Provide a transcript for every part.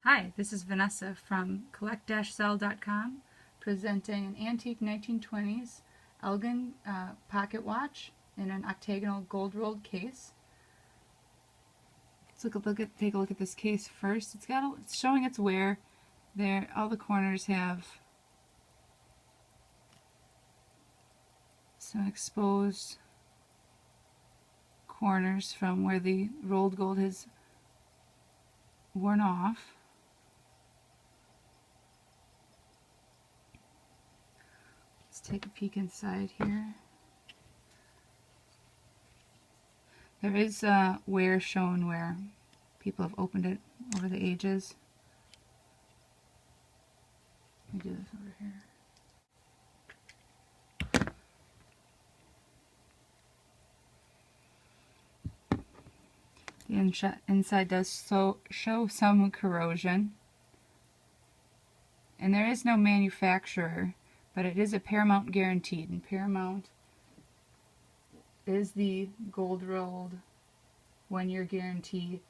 Hi, this is Vanessa from collect-cell.com presenting an antique 1920s Elgin pocket watch in an octagonal gold-rolled case. Let's take a look at this case first. It's showing its wear. There, all the corners have some exposed corners from where the rolled gold has worn off. Let's take a peek inside here. There is wear shown where people have opened it over the ages. Let me do this over here. The inside does show some corrosion, and there is no manufacturer, but it is a Paramount guaranteed, and Paramount is the gold-rolled one-year guarantee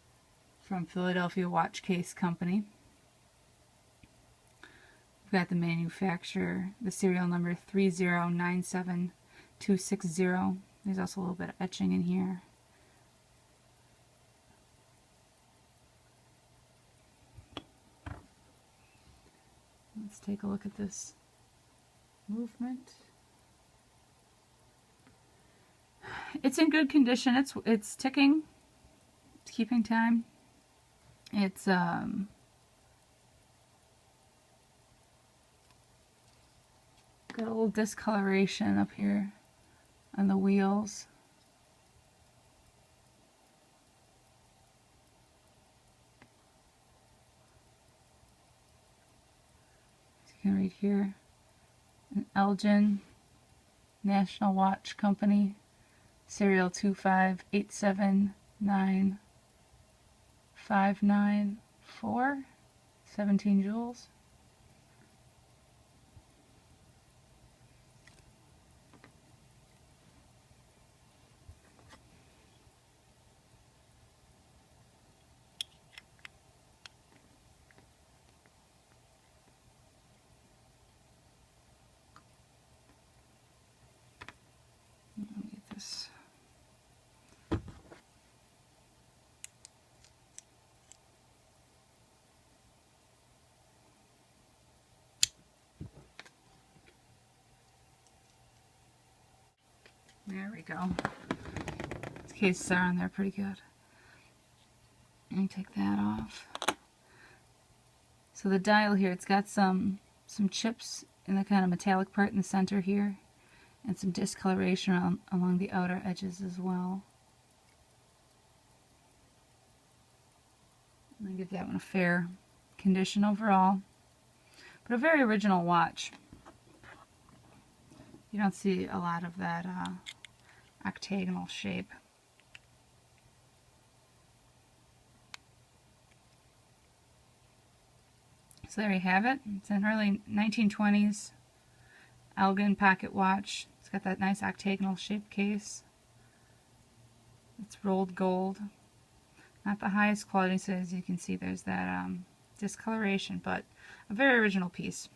from Philadelphia Watch Case Company. We've got the manufacturer, the serial number 3097260. There's also a little bit of etching in here. Let's take a look at this movement. It's in good condition. It's ticking. It's keeping time. It's got a little discoloration up here on the wheels. You can read here, an Elgin National Watch Company, serial 258795994, 17 jewels. Let me get this. There we go. These cases are on there pretty good. Let me take that off. So the dial here, it's got some chips in the kind of metallic part in the center here, and some discoloration along the outer edges as well. I'm going to give that one a fair condition overall, but a very original watch. You don't see a lot of that octagonal shape. So there you have it. It's an early 1920s Elgin pocket watch. It's got that nice octagonal shaped case. It's rolled gold. Not the highest quality, so as you can see there's that discoloration, but a very original piece.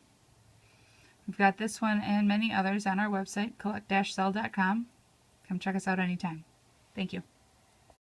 We've got this one and many others on our website, collect-cell.com. Come check us out anytime. Thank you.